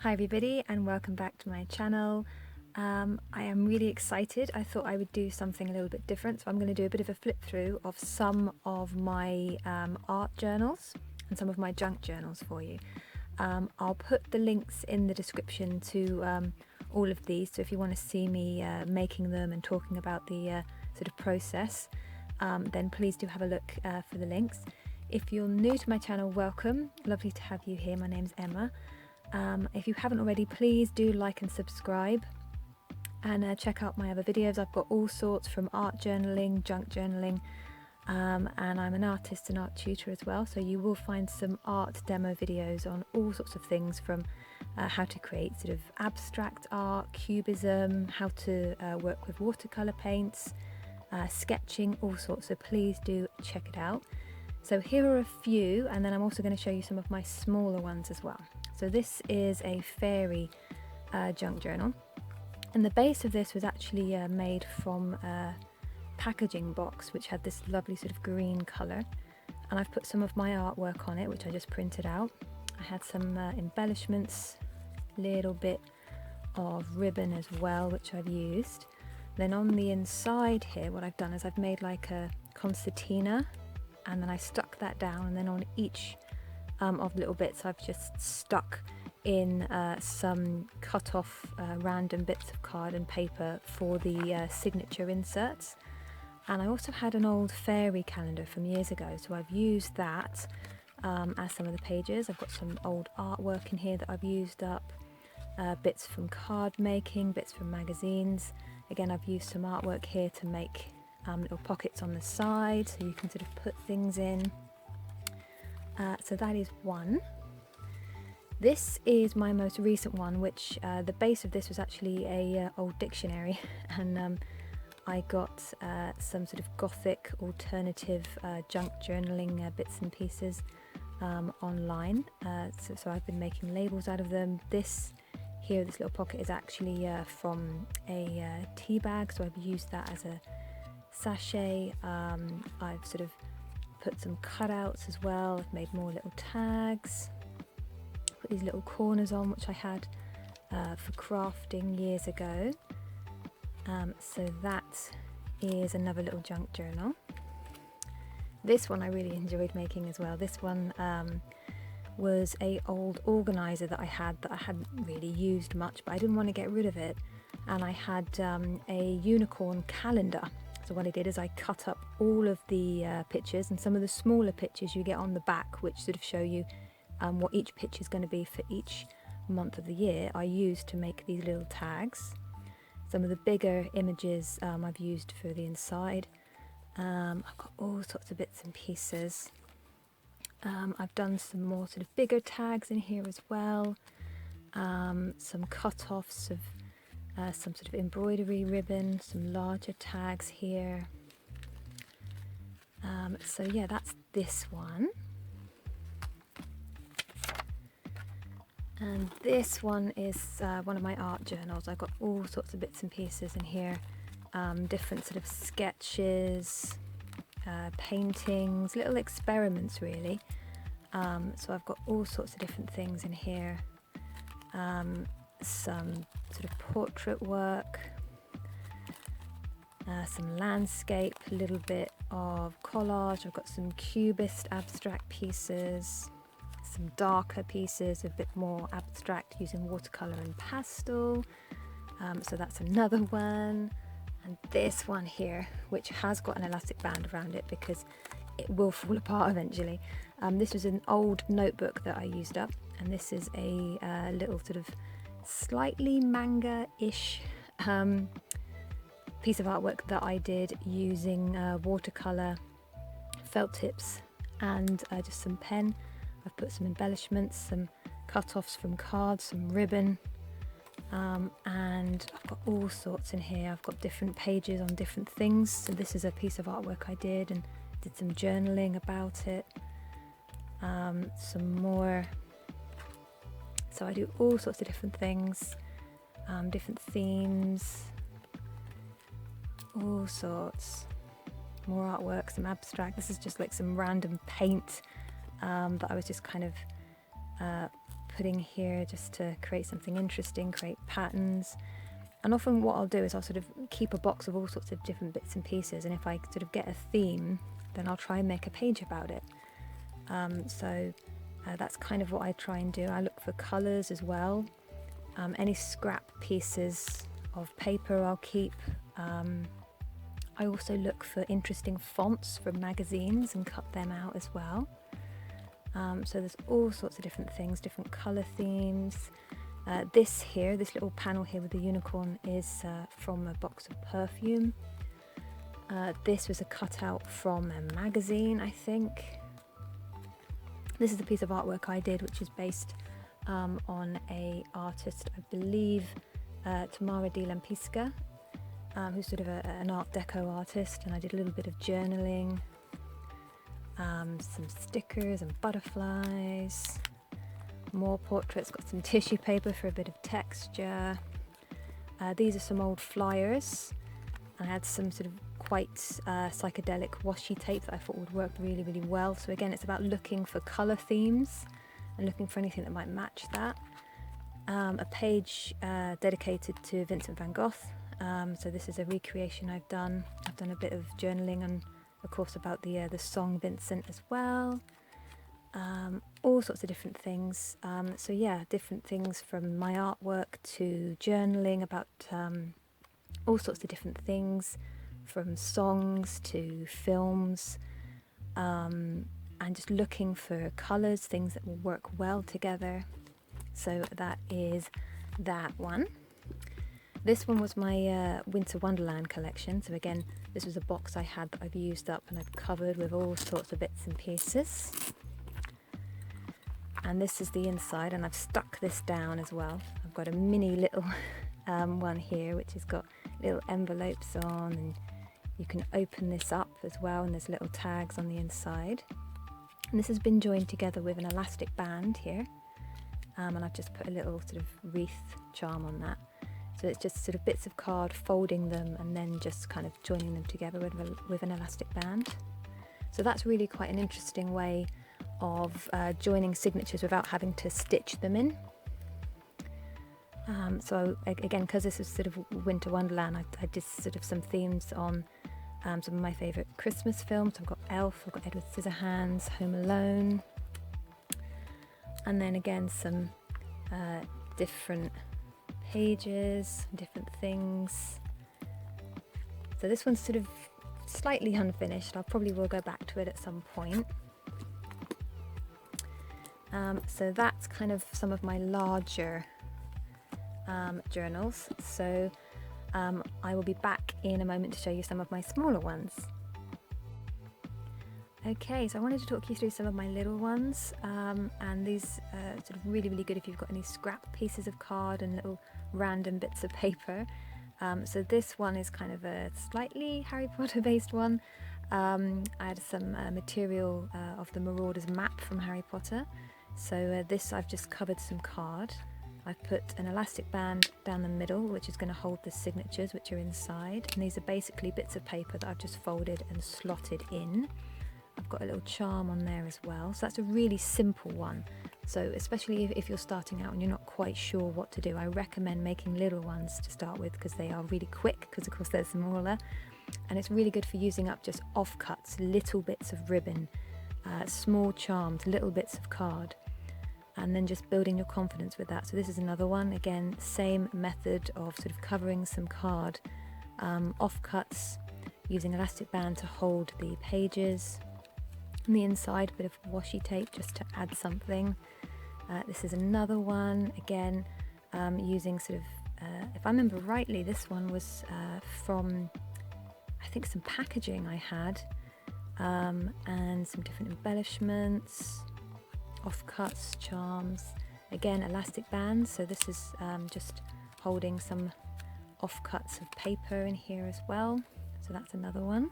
Hi everybody and welcome back to my channel. I am really excited. I thought I would do something a little bit different, so I'm going to do a bit of a flip through of some of my art journals and some of my junk journals for you. I'll put the links in the description to all of these, so if you want to see me making them and talking about the sort of process, then please do have a look for the links. If you're new to my channel, welcome. Lovely to have you here. My name's Emma. If you haven't already, please do like and subscribe and check out my other videos. I've got all sorts from art journaling, junk journaling, and I'm an artist and art tutor as well, so you will find some art demo videos on all sorts of things, from how to create sort of abstract art, cubism, how to work with watercolour paints, sketching, all sorts, so please do check it out. So here are a few, and then I'm also going to show you some of my smaller ones as well. So this is a fairy junk journal, and the base of this was actually made from a packaging box which had this lovely sort of green colour, and I've put some of my artwork on it which I just printed out. I had some embellishments, little bit of ribbon as well which I've used. Then on the inside here, what I've done is I've made like a concertina, and then I stuck that down, and then on each of the little bits I've just stuck in some cut off random bits of card and paper for the signature inserts. And I also had an old fairy calendar from years ago, so I've used that as some of the pages. I've got some old artwork in here that I've used up, bits from card making, bits from magazines. Again, I've used some artwork here to make little pockets on the side so you can sort of put things in. So that is one. This is my most recent one, which the base of this was actually a old dictionary, and I got some sort of gothic alternative junk journaling bits and pieces online, so I've been making labels out of them. This here, this little pocket, is actually from a tea bag, so I've used that as a sachet. I've sort of put some cutouts as well. I've made more little tags, put these little corners on which I had for crafting years ago. So that is another little junk journal. This one I really enjoyed making as well. This one was a old organizer that I hadn't really used much, but I didn't want to get rid of it, and I had a unicorn calendar. So what I did is I cut up all of the pictures, and some of the smaller pictures you get on the back, which sort of show you what each picture is going to be for each month of the year, I used to make these little tags. Some of the bigger images I've used for the inside. I've got all sorts of bits and pieces. I've done some more sort of bigger tags in here as well. Some cut-offs of some sort of embroidery ribbon, some larger tags here. So yeah, that's this one. And this one is one of my art journals. I've got all sorts of bits and pieces in here, different sort of sketches, paintings, little experiments really. So I've got all sorts of different things in here. Some sort of portrait work, some landscape, a little bit of collage. I've got some cubist abstract pieces, some darker pieces, a bit more abstract using watercolour and pastel. So that's another one. And this one here, which has got an elastic band around it because it will fall apart eventually. This was an old notebook that I used up, and this is a little sort of slightly manga-ish piece of artwork that I did using watercolour, felt tips, and just some pen. I've put some embellishments, some cut-offs from cards, some ribbon, and I've got all sorts in here. I've got different pages on different things. So this is a piece of artwork I did, and did some journaling about it. Some more. So I do all sorts of different things, different themes, all sorts. More artwork, some abstract. This is just like some random paint that I was just kind of putting here just to create something interesting, create patterns. And often what I'll do is I'll sort of keep a box of all sorts of different bits and pieces, and if I sort of get a theme, then I'll try and make a page about it. That's kind of what I try and do. I look for colours as well. Any scrap pieces of paper I'll keep. I also look for interesting fonts from magazines and cut them out as well. So there's all sorts of different things, different colour themes. This little panel here with the unicorn is from a box of perfume. This was a cutout from a magazine, I think. This is a piece of artwork I did, which is based on a artist, I believe, Tamara Di Lampisca, who's sort of an art deco artist, and I did a little bit of journaling, some stickers and butterflies, more portraits, got some tissue paper for a bit of texture. These are some old flyers. I had some sort of quite psychedelic washi tape that I thought would work really, really well. So again, it's about looking for colour themes and looking for anything that might match that. A page dedicated to Vincent van Gogh. So this is a recreation I've done. I've done a bit of journaling and of course about the song Vincent as well. All sorts of different things. So yeah, different things from my artwork to journaling about all sorts of different things, from songs to films, and just looking for colours, things that will work well together. So that is that one. This one was my Winter Wonderland collection. So again, this was a box I had that I've used up and I've covered with all sorts of bits and pieces. And this is the inside, and I've stuck this down as well. I've got a mini little one here which has got little envelopes on, and you can open this up as well, and there's little tags on the inside. And this has been joined together with an elastic band here, and I've just put a little sort of wreath charm on that. So it's just sort of bits of card, folding them and then just kind of joining them together with an elastic band. So that's really quite an interesting way of joining signatures without having to stitch them in. So again, because this is sort of Winter Wonderland, I did sort of some themes on some of my favourite Christmas films. I've got Elf, I've got Edward Scissorhands, Home Alone, and then again some different pages, different things. So this one's sort of slightly unfinished. I probably will go back to it at some point. So that's kind of some of my larger journals. So I will be back in a moment to show you some of my smaller ones. Okay, so I wanted to talk you through some of my little ones, and these are sort of really, really good if you've got any scrap pieces of card and little random bits of paper. So this one is kind of a slightly Harry Potter based one. I had some material of the Marauders map from Harry Potter. So this I've just covered some card. I've put an elastic band down the middle, which is going to hold the signatures which are inside, and these are basically bits of paper that I've just folded and slotted in. I've got a little charm on there as well, so that's a really simple one. So especially if you're starting out and you're not quite sure what to do, I recommend making little ones to start with, because they are really quick, because of course they're smaller, and it's really good for using up just offcuts, little bits of ribbon, small charms, little bits of card, and then just building your confidence with that. So this is another one, again, same method of sort of covering some card, offcuts, using elastic band to hold the pages. On the inside, a bit of washi tape just to add something. This is another one, again, using sort of, if I remember rightly, this one was from, I think, some packaging I had, and some different embellishments, offcuts, charms, again elastic bands. So this is just holding some offcuts of paper in here as well. So that's another one.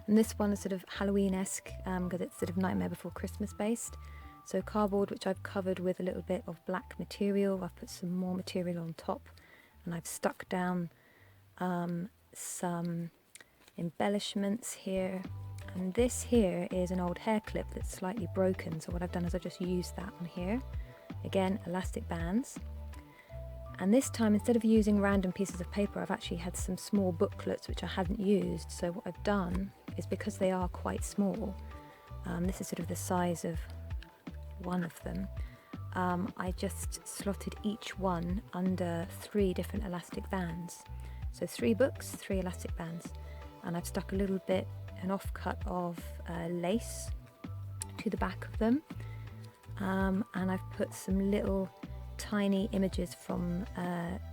And this one is sort of Halloween-esque, because it's sort of Nightmare Before Christmas based. So cardboard, which I've covered with a little bit of black material. I've put some more material on top, and I've stuck down some embellishments here. And this here is an old hair clip that's slightly broken, so what I've done is I've just used that on here. Again, elastic bands. And this time, instead of using random pieces of paper, I've actually had some small booklets which I hadn't used. So what I've done is, because they are quite small, this is sort of the size of one of them, I just slotted each one under 3 different elastic bands. So 3 books, 3 elastic bands. And I've stuck a little bit, an offcut of lace to the back of them. And I've put some little tiny images from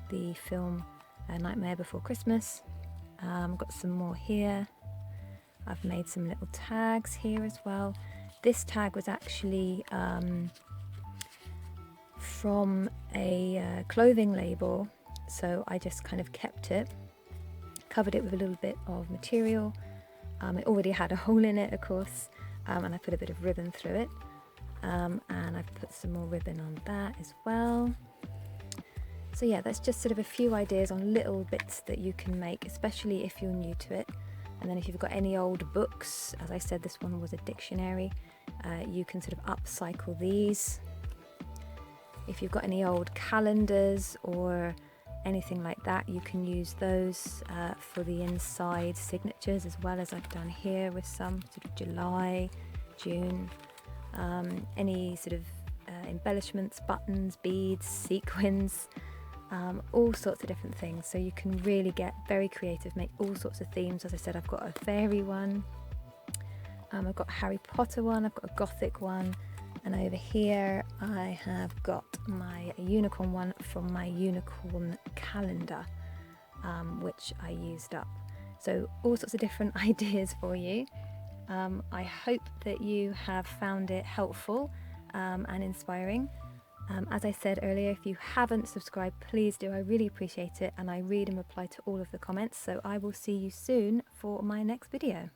the film Nightmare Before Christmas. I've got some more here. I've made some little tags here as well. This tag was actually from a clothing label, so I just kind of kept it, covered it with a little bit of material. It already had a hole in it, of course, and I put a bit of ribbon through it. And I've put some more ribbon on that as well. So yeah, that's just sort of a few ideas on little bits that you can make, especially if you're new to it. And then if you've got any old books, as I said, this one was a dictionary, you can sort of upcycle these. If you've got any old calendars or anything like that, you can use those for the inside signatures, as well as I've done here with some sort of July, June. Any sort of embellishments, buttons, beads, sequins, all sorts of different things. So you can really get very creative, make all sorts of themes. As I said, I've got a fairy one, I've got a Harry Potter one, I've got a gothic one, and over here I have got my unicorn one from my unicorn calendar, which I used up. So all sorts of different ideas for you. I hope that you have found it helpful and inspiring. As I said earlier, if you haven't subscribed, please do. I really appreciate it, and I read and reply to all of the comments. So I will see you soon for my next video.